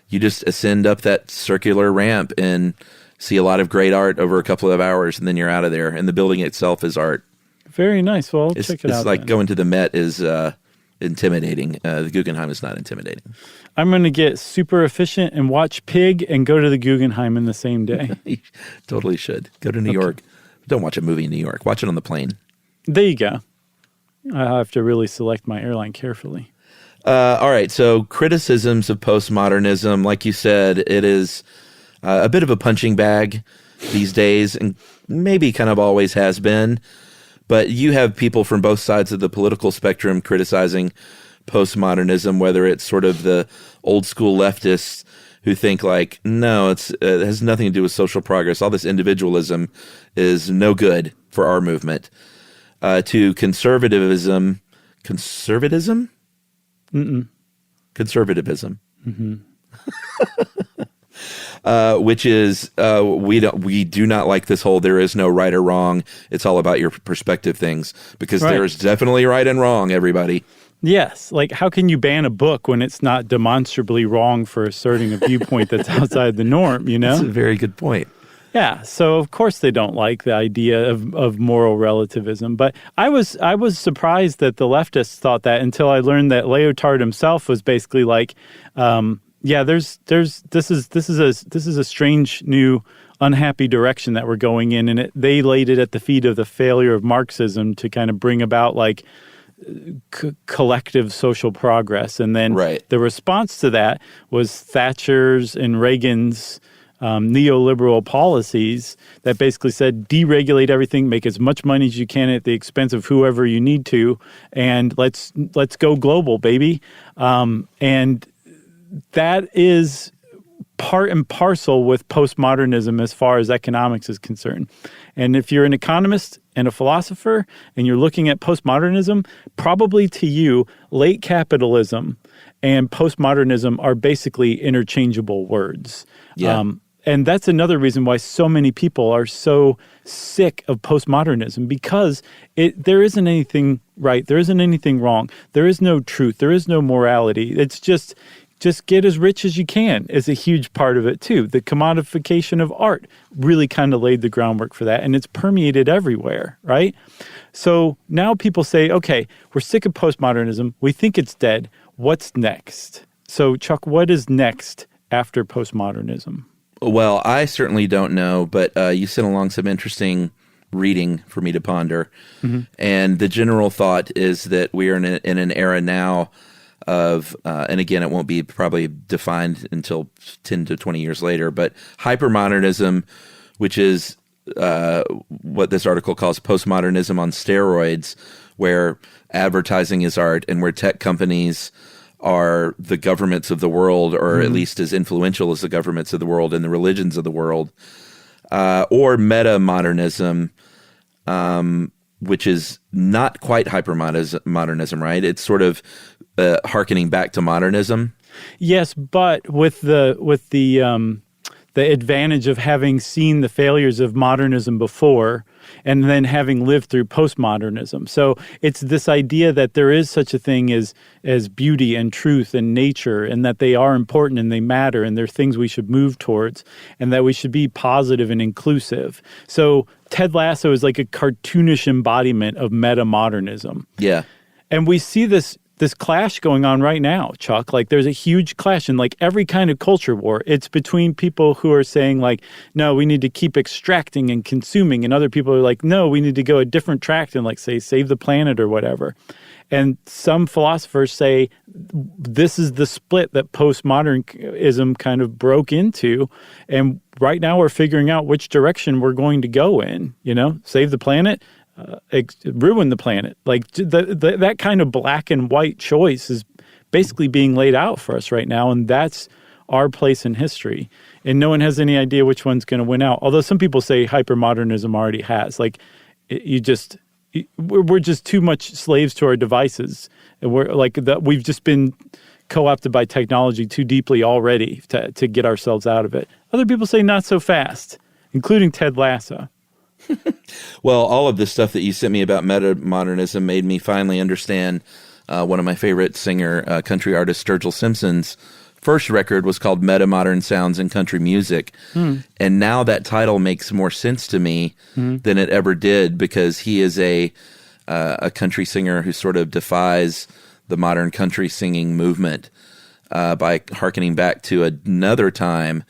You just ascend up that circular ramp and see a lot of great art over a couple of hours, and then you're out of there. And the building itself is art. Very nice. Well, check it out. It's like going to the Met is intimidating. The Guggenheim is not intimidating. I'm going to get super efficient and watch Pig and go to the Guggenheim in the same day. You totally should. Go to New York. Don't watch a movie in New York. Watch it on the plane. There you go. I have to really select my airline carefully. All right. So criticisms of postmodernism, like you said, it is a bit of a punching bag these days, and maybe kind of always has been. But you have people from both sides of the political spectrum criticizing postmodernism, whether it's sort of the old school leftists who think like, no, it has nothing to do with social progress. All this individualism is no good for our movement. To conservatism. Conservatism? Conservatism. Which is we do not like this whole there is no right or wrong. It's all about your perspective things, because there is definitely right and wrong, everybody. Yes. Like, how can you ban a book when it's not demonstrably wrong for asserting a viewpoint that's outside the norm, That's a very good point. Yeah. So, of course, they don't like the idea of moral relativism. But I was surprised that the leftists thought that until I learned that Leotard himself was basically like, this is a strange new unhappy direction that we're going in, and they laid it at the feet of the failure of Marxism to kind of bring about like collective social progress. And then the response to that was Thatcher's and Reagan's neoliberal policies that basically said deregulate everything, make as much money as you can at the expense of whoever you need to, and let's go global, baby. And that is part and parcel with postmodernism as far as economics is concerned. And if you're an economist and a philosopher and you're looking at postmodernism, probably to you, late capitalism and postmodernism are basically interchangeable words. Yeah. And that's another reason why so many people are so sick of postmodernism, because there isn't anything right. There isn't anything wrong. There is no truth. There is no morality. It's just get as rich as you can is a huge part of it too. The commodification of art really kind of laid the groundwork for that, and it's permeated everywhere, right? So now people say, okay, we're sick of postmodernism. We think it's dead. What's next? So, Chuck, what is next after postmodernism? Well, I certainly don't know, but you sent along some interesting reading for me to ponder. And the general thought is that we are in an era now of, and again, it won't be probably defined until 10 to 20 years later, but hypermodernism, which is what this article calls postmodernism on steroids, where advertising is art and where tech companies are the governments of the world, or at least as influential as the governments of the world and the religions of the world, or meta-modernism, which is not quite hypermodernism, right? It's sort of hearkening back to modernism. Yes, but with the advantage of having seen the failures of modernism before and then having lived through postmodernism. So it's this idea that there is such a thing as beauty and truth and nature, and that they are important and they matter and they're things we should move towards, and that we should be positive and inclusive. So Ted Lasso is like a cartoonish embodiment of meta-modernism. Yeah. And we see this clash going on right now, Chuck. Like, there's a huge clash in like every kind of culture war. It's between people who are saying like, no, we need to keep extracting and consuming, and other people are like, no, we need to go a different track and like say save the planet or whatever. And some philosophers say this is the split that postmodernism kind of broke into, and right now we're figuring out which direction we're going to go in. Save the planet. Ruin the planet. Like that kind of black and white choice is basically being laid out for us right now, and that's our place in history. And no one has any idea which one's going to win out. Although some people say hypermodernism already has. Like, we're just too much slaves to our devices, and we've just been co-opted by technology too deeply already to get ourselves out of it. Other people say not so fast, including Ted Lasso. Well, all of this stuff that you sent me about meta-modernism made me finally understand one of my favorite singer, country artist, Sturgill Simpson's first record was called Meta-Modern Sounds in Country Music. And now that title makes more sense to me than it ever did, because he is a country singer who sort of defies the modern country singing movement by hearkening back to another time.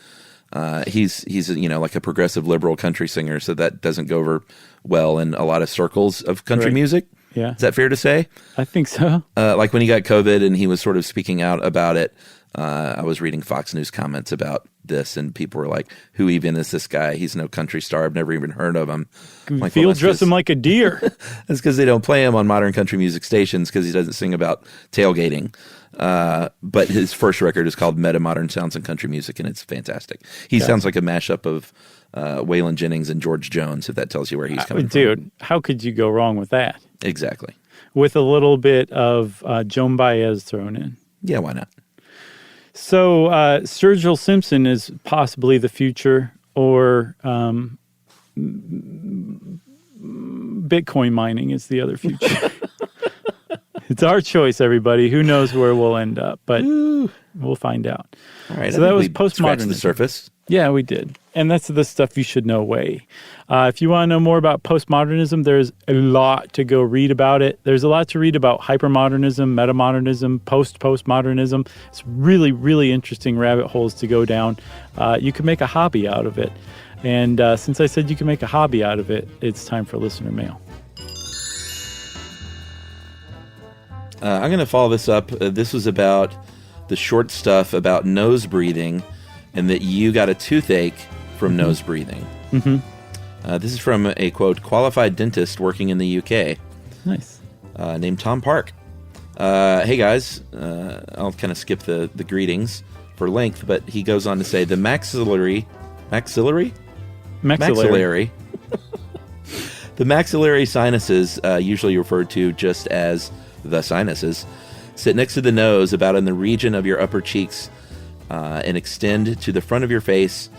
He's like a progressive liberal country singer, so that doesn't go over well in a lot of circles of country music. Yeah. Is that fair to say? I think so. Like when he got COVID and he was sort of speaking out about it, I was reading Fox News comments about this, and people were like, who even is this guy? He's no country star. I've never even heard of him. Like, field dress him like a deer. That's because they don't play him on modern country music stations, because he doesn't sing about tailgating. But his first record is called Meta-Modern Sounds in Country Music, and it's fantastic. He sounds like a mashup of Waylon Jennings and George Jones, if that tells you where he's coming from. Dude, how could you go wrong with that? Exactly. With a little bit of Joan Baez thrown in. Yeah, why not? So Sturgill Simpson is possibly the future, or Bitcoin mining is the other future. It's our choice, everybody. Who knows where we'll end up, but we'll find out. All right. So that was postmodernism. The surface. Yeah, we did. And that's the stuff you should know way. If you want to know more about postmodernism, there's a lot to go read about it. There's a lot to read about hypermodernism, metamodernism, postmodernism. It's really, really interesting rabbit holes to go down. You can make a hobby out of it. And since I said you can make a hobby out of it, it's time for listener mail. I'm going to follow this up. This was about the short stuff about nose breathing, and that you got a toothache from nose breathing. This is from a, quote, qualified dentist working in the UK. Nice. Named Tom Park. Hey, guys. I'll kind of skip the greetings for length, but he goes on to say the maxillary? The maxillary sinuses, usually referred to just as the sinuses, sit next to the nose, about in the region of your upper cheeks, and extend to the front of your face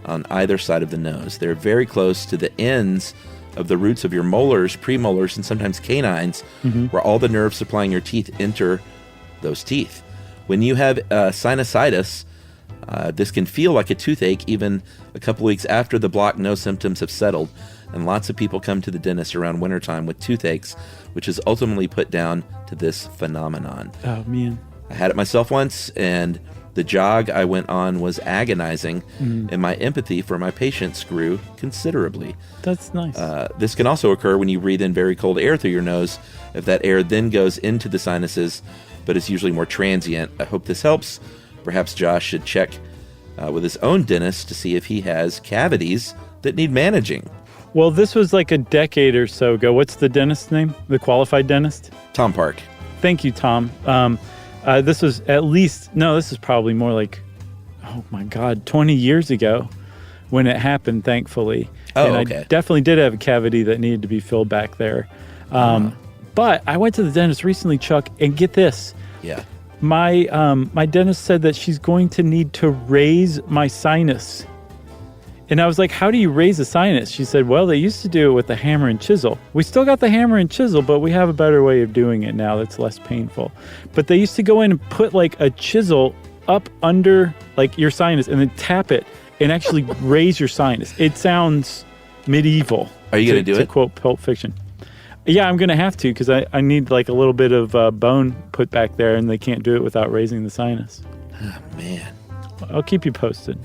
on either side of the nose. They're very close to the ends of the roots of your molars, premolars, and sometimes canines, where all the nerves supplying your teeth enter those teeth. When you have sinusitis, this can feel like a toothache even a couple weeks after the blocked nose symptoms have settled, and lots of people come to the dentist around wintertime with toothaches, which is ultimately put down to this phenomenon. Oh, man. I had it myself once, and the jog I went on was agonizing, and my empathy for my patients grew considerably. That's nice. This can also occur when you breathe in very cold air through your nose. If that air then goes into the sinuses, but is usually more transient. I hope this helps. Perhaps Josh should check with his own dentist to see if he has cavities that need managing. Well, this was like a decade or so ago. What's the dentist's name? The qualified dentist? Tom Park. Thank you, Tom. This was this is probably more like, oh my God, 20 years ago when it happened, thankfully. Oh, and okay. I definitely did have a cavity that needed to be filled back there. But I went to the dentist recently, Chuck, and get this. Yeah. My dentist said that she's going to need to raise my sinus. And I was like, how do you raise a sinus? She said, well, they used to do it with the hammer and chisel. We still got the hammer and chisel, but we have a better way of doing it now that's less painful. But they used to go in and put like a chisel up under like your sinus and then tap it and actually raise your sinus. It sounds medieval. Are you going to do it? To quote Pulp Fiction. Yeah, I'm going to have to because I need like a little bit of bone put back there, and they can't do it without raising the sinus. Oh, man. I'll keep you posted.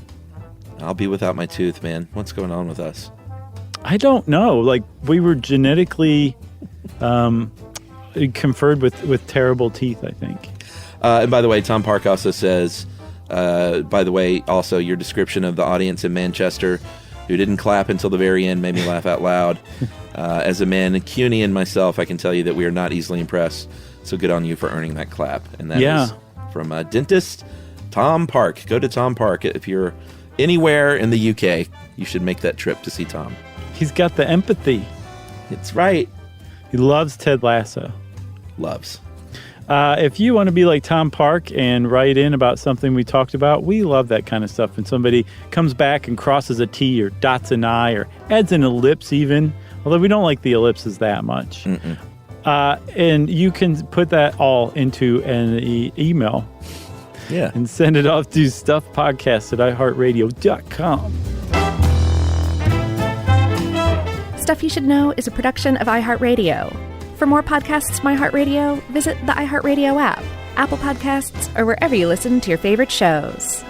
I'll be without my tooth, man. What's going on with us? I don't know. Like, we were genetically conferred with terrible teeth, I think. And by the way, Tom Park also says, by the way, also your description of the audience in Manchester who didn't clap until the very end made me laugh out loud. As a Mancunian myself, I can tell you that we are not easily impressed. So good on you for earning that clap. And that is from dentist Tom Park. Go to Tom Park if you're anywhere in the UK. You should make that trip to see Tom. He's got the empathy. It's right. He loves Ted Lasso. Loves. If you want to be like Tom Park and write in about something we talked about, we love that kind of stuff. When somebody comes back and crosses a T or dots an I or adds an ellipse even, although we don't like the ellipses that much. And you can put that all into an email. Yeah. And send it off to stuffpodcast@iHeartRadio.com. Stuff You Should Know is a production of iHeartRadio. For more podcasts from iHeartRadio, visit the iHeartRadio app, Apple Podcasts, or wherever you listen to your favorite shows.